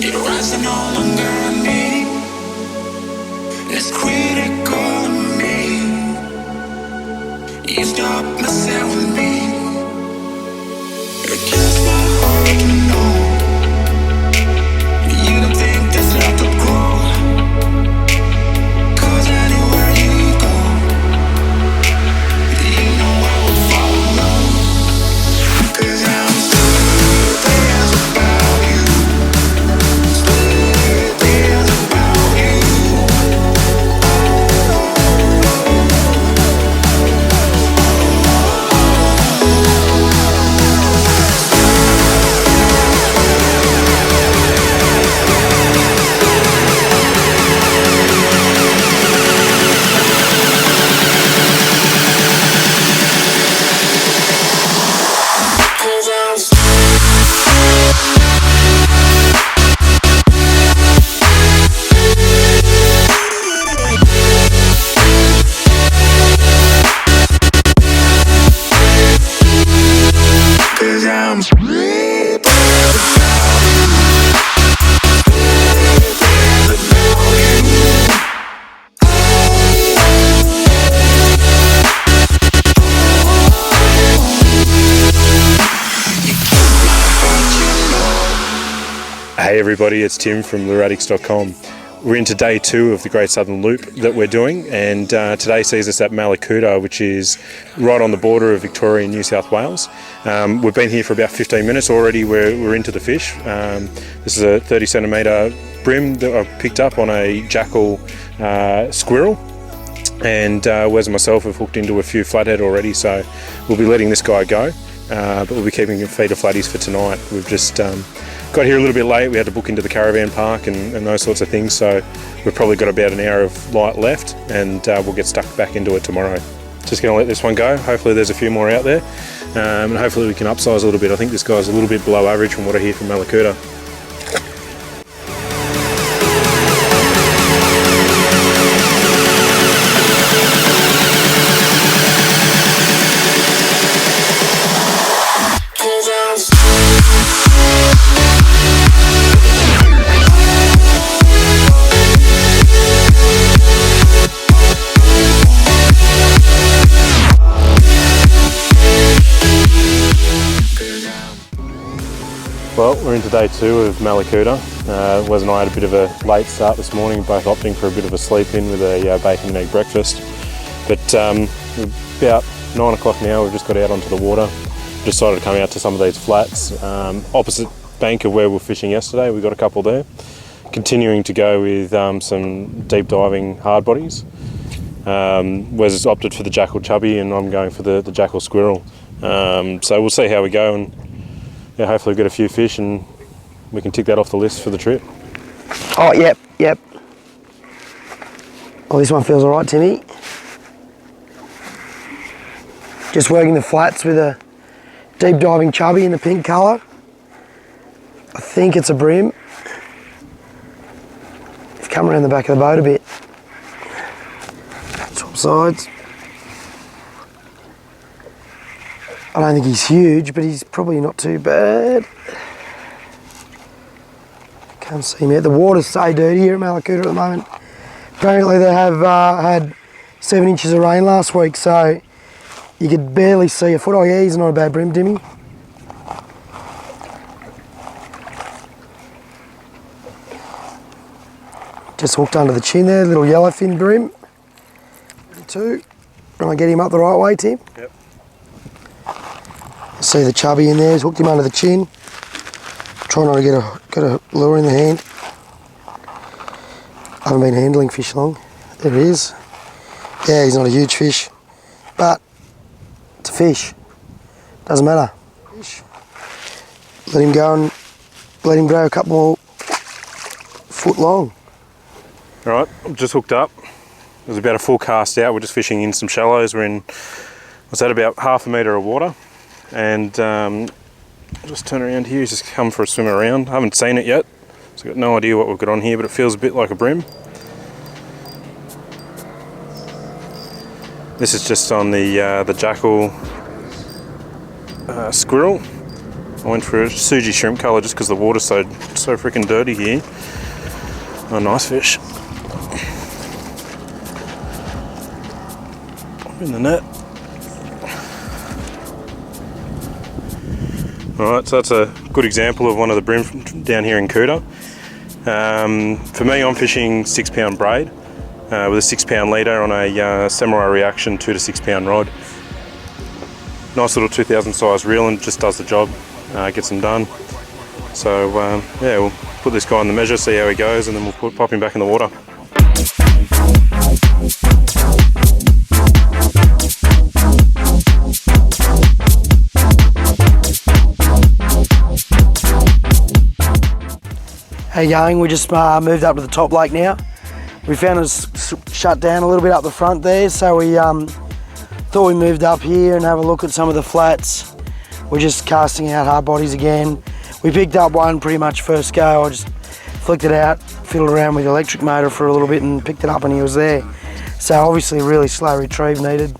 Your eyes are no longer on me. It's critical to me. You stop messing with me. It kills my heart to know you don't think there's left to grow. 'Cause anywhere you go, you know I will follow. 'Cause I'm sleepless about you. Sleepless about you. Hey everybody, it's Tim from LureAddicts.com. We're into day 2 of the Great Southern Loop that we're doing, and today sees us at Mallacoota, which is right on the border of Victoria and New South Wales. We've been here for about 15 minutes already. We're into the fish. This is a 30 centimetre bream that I picked up on a jackal squirrel, and Wes and myself have hooked into a few flathead already, so we'll be letting this guy go, but we'll be keeping a feed of flatties for tonight. We've just got here a little bit late. We had to book into the caravan park and those sorts of things, so we've probably got about an hour of light left, and we'll get stuck back into it tomorrow. Just going to let this one go. Hopefully there's a few more out there, and hopefully we can upsize a little bit. I think this guy's a little bit below average from what I hear from Mallacoota. Well, we're into day 2 of Mallacoota. Wes and I had a bit of a late start this morning, both opting for a bit of a sleep in with a bacon and egg breakfast. But about 9 o'clock now, we've just got out onto the water. Decided to come out to some of these flats. Opposite bank of where we were fishing yesterday, we've got a couple there. Continuing to go with some deep diving hard bodies. Wes has opted for the jackal chubby, and I'm going for the jackal squirrel. So we'll see how we go, and yeah, hopefully we'll get a few fish and we can tick that off the list for the trip. Oh, yep. Oh, this one feels all right, Timmy. Just working the flats with a deep diving chubby in the pink colour. I think it's a bream. It's come around the back of the boat a bit. Swap sides. I don't think he's huge, but he's probably not too bad. Can't see him yet. The water's so dirty here at Mallacoota at the moment. Apparently they have had 7 inches of rain last week, so you could barely see a foot. Oh yeah, he's not a bad bream, Dimmy. Just hooked under the chin there, little yellowfin bream. 2. Trying to get him up the right way, Tim. Yep. See the chubby in there, he's hooked him under the chin. Trying not to get a lure in the hand. I haven't been handling fish long. There he is. Yeah, he's not a huge fish, but it's a fish. Doesn't matter. Let him go and let him grow a couple more foot long. All right, I'm just hooked up. It was about a full cast out. We're just fishing in some shallows. We're in, what's that, about half a metre of water. And just turn around here, he's just come for a swim around. I haven't seen it yet, so I've got no idea what we've got on here, but it feels a bit like a bream. This is just on the jackal squirrel. I went for a Suji shrimp colour just because the water's so freaking dirty here. Oh, nice fish. Pop in the net. Alright, so that's a good example of one of the bream down here in Coota. For me, I'm fishing 6 pound braid with a 6 pound leader on a Samurai Reaction 2 to 6 pound rod. Nice little 2000 size reel and just does the job, gets them done. So yeah, we'll put this guy on the measure, see how he goes, and then we'll pop him back in the water. Hey gang, we just moved up to the top lake now. We found us shut down a little bit up the front there, so we thought we moved up here and have a look at some of the flats. We're just casting out hard bodies again. We picked up one pretty much first go. I just flicked it out, fiddled around with the electric motor for a little bit and picked it up and he was there. So obviously really slow retrieve needed.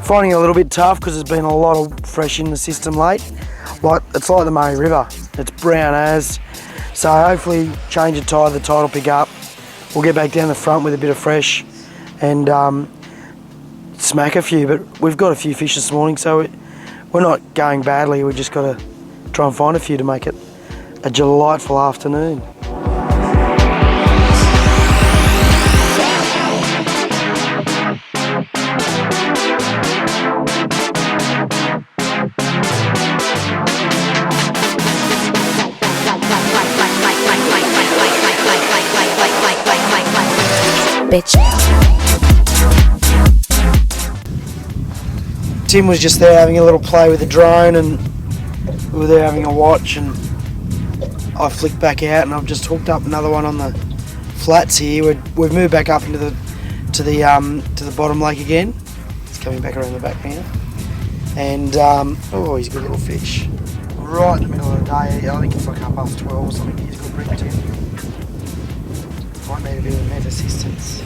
Finding it a little bit tough because there's been a lot of fresh in the system late. It's like the Murray River, it's brown as. So hopefully change the tide will pick up. We'll get back down the front with a bit of fresh and smack a few, but we've got a few fish this morning, so we're not going badly. We just got to try and find a few to make it a delightful afternoon. Bitch. Tim was just there having a little play with the drone and we were there having a watch, and I flicked back out and I've just hooked up another one on the flats here. We've moved back up into to the bottom lake again. It's coming back around the back now. And oh, he's a good little fish. Right in the middle of the day. I think it's like 12:30 or something. He's a good bream, Tim. Might need a bit of net assistance.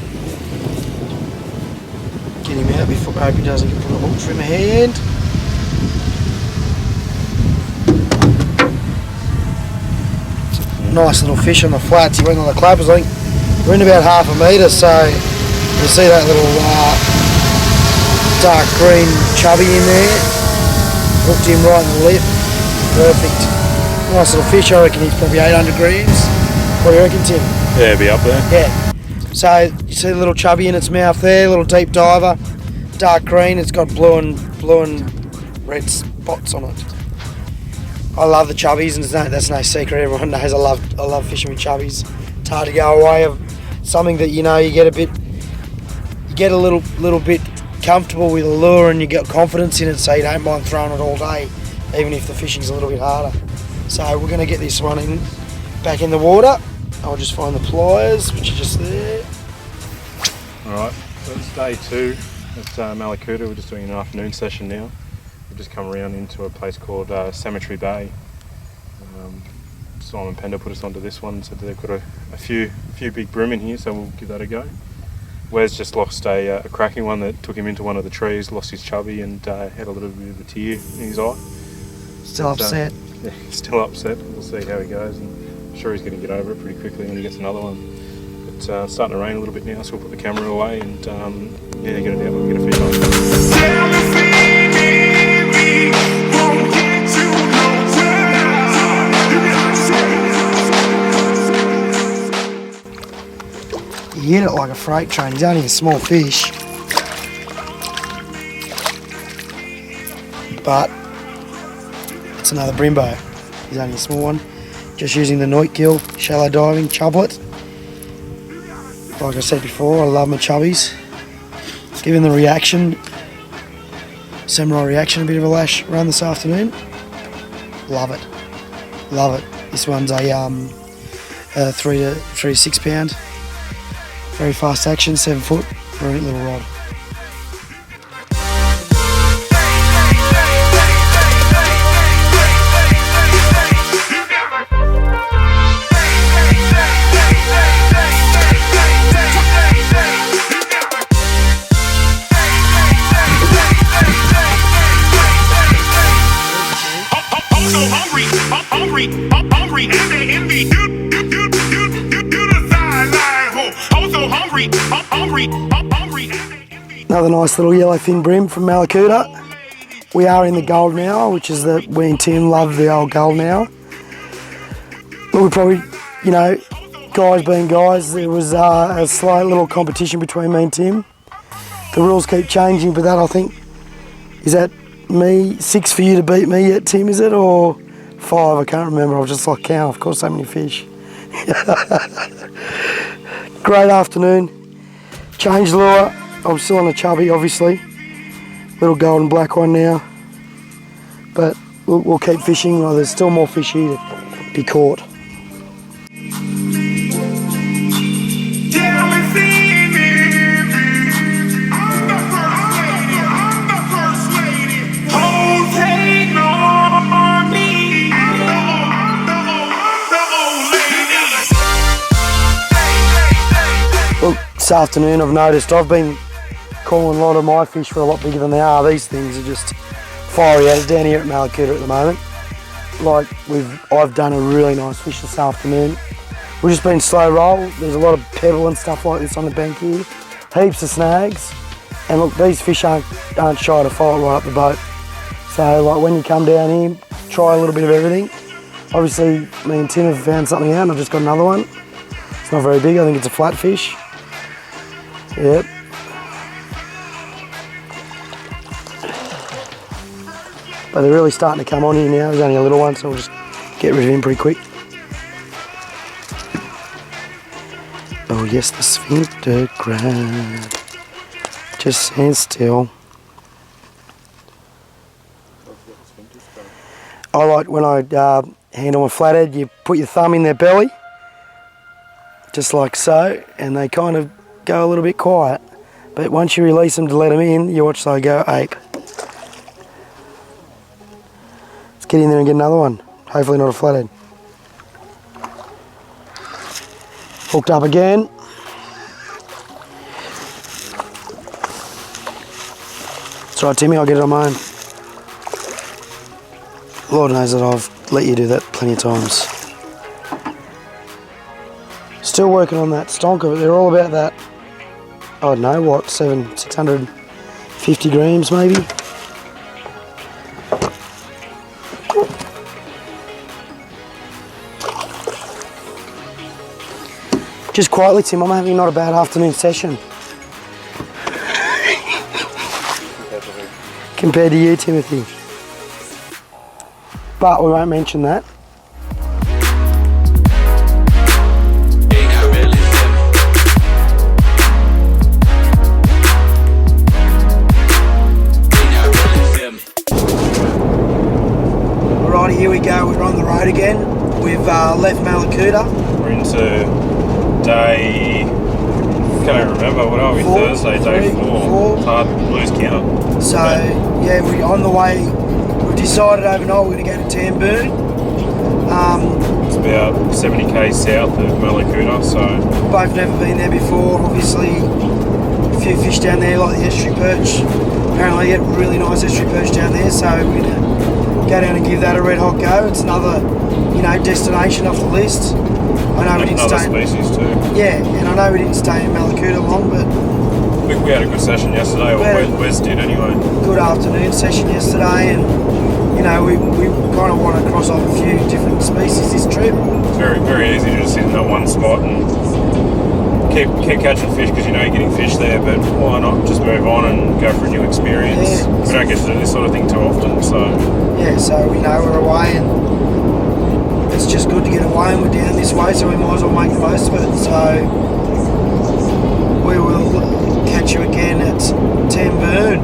Get him out before I hope he doesn't put a hook through my hand. Nice little fish on the flats. He went on the clappers. I think we're in about half a metre, so you see that little dark green chubby in there. Hooked him right in the lip. Perfect. Nice little fish. I reckon he's probably 800 grams. What do you reckon, Tim? Yeah, be up there. Yeah. So you see the little chubby in its mouth there, little deep diver, dark green. It's got blue and red spots on it. I love the chubbies, and that's no secret. Everyone knows I love fishing with chubbies. It's hard to go away of something that you get a little bit comfortable with a lure, and you get confidence in it, so you don't mind throwing it all day, even if the fishing's a little bit harder. So we're going to get this one back in the water. I'll just find the pliers, which are just there. Alright, so it's day 2 at Mallacoota. We're just doing an afternoon session now. We've just come around into a place called Cemetery Bay. Simon Pender put us onto this one, said that they've got a few big bream in here, so we'll give that a go. Wes just lost a cracking one that took him into one of the trees, lost his chubby and had a little bit of a tear in his eye. Still upset. Yeah, he's still upset. We'll see how he goes. And I'm sure he's going to get over it pretty quickly when he gets another one. But it's starting to rain a little bit now, so we'll put the camera away and yeah, get it out and get a fish on. He hit it like a freight train. He's only a small fish, but it's another Brimbo. He's only a small one. Just using the Noit gill, shallow diving, chublet. Like I said before, I love my chubbies. Giving the Reaction, Samurai Reaction, a bit of a lash run this afternoon. Love it, love it. This one's a 3 to 6 pound. Very fast action, 7 foot, brilliant little rod. I'm so hungry. hungry, hungry, and they envy you the sideline ho. I'm so hungry, hungry, hungry, and they envy. Another nice little yellowfin brim from Mallacoota. We are in the gold now, which is the, we and Tim love the old gold now. But we probably, you know, guys being guys, there was a slight little competition between me and Tim. The rules keep changing, but that I think, is that me, 6 for you to beat me yet, Tim, is it? Or 5, I can't remember, I've just lost count, I've caught so many fish. Great afternoon. Changed lure, I'm still on a chubby, obviously. Little gold and black one now. But we'll keep fishing, well, there's still more fish here to be caught. Look, this afternoon I've noticed I've been calling a lot of my fish for a lot bigger than they are. These things are just fiery as down here at Mallacoota at the moment. Like I've done a really nice fish this afternoon. We've just been slow roll. There's a lot of pebble and stuff like this on the bank here. Heaps of snags. And look, these fish aren't shy to fight right up the boat. So like when you come down here, try a little bit of everything. Obviously me and Tim have found something out and I've just got another one. It's not very big, I think it's a flatfish. Yep. But they're really starting to come on here now. There's only a little one, so we'll just get rid of him pretty quick. Oh yes, the sphincter grab. Just stand still. I like when I handle my flathead, you put your thumb in their belly, just like so, and they kind of go a little bit quiet. But once you release them to let them in, you watch they go ape. Let's get in there and get another one. Hopefully not a flathead. Hooked up again. That's right, Timmy, I'll get it on my own. Lord knows that I've let you do that plenty of times. Still working on that stonker, but they're all about that, I don't know, what, 650 grams maybe? Just quietly, Tim, I'm having not a bad afternoon session. Compared to you, Timothy. But we won't mention that. Alrighty, here we go. We're on the road again. We've left Mallacoota. We're into day, can't remember, what are we, Thursday, day 4. It's hard to lose count. So, yeah, we're on the way. We've decided overnight we're going to go to Tambourne. It's about 70k south of Mallacoota, so... Both never been there before. Obviously, a few fish down there like the estuary perch. Apparently get really nice estuary perch down there, so we're going to go down and give that a red hot go. It's another, you know, destination off the list. I know we didn't another stay... species too. Yeah, and I know we didn't stay in Mallacoota long, but... We had a good session yesterday, or Wes did anyway. Good afternoon session yesterday, and you know we kind of want to cross off a few different species this trip. It's very, very easy to just sit in that one spot and keep catching fish because you know you're getting fish there, but why not just move on and go for a new experience? Yeah. We don't get to do this sort of thing too often, so... Yeah, so we know we're away and it's just good to get away, and we're down this way, so we might as well make the most of it. So we will catch you again at Tambourne.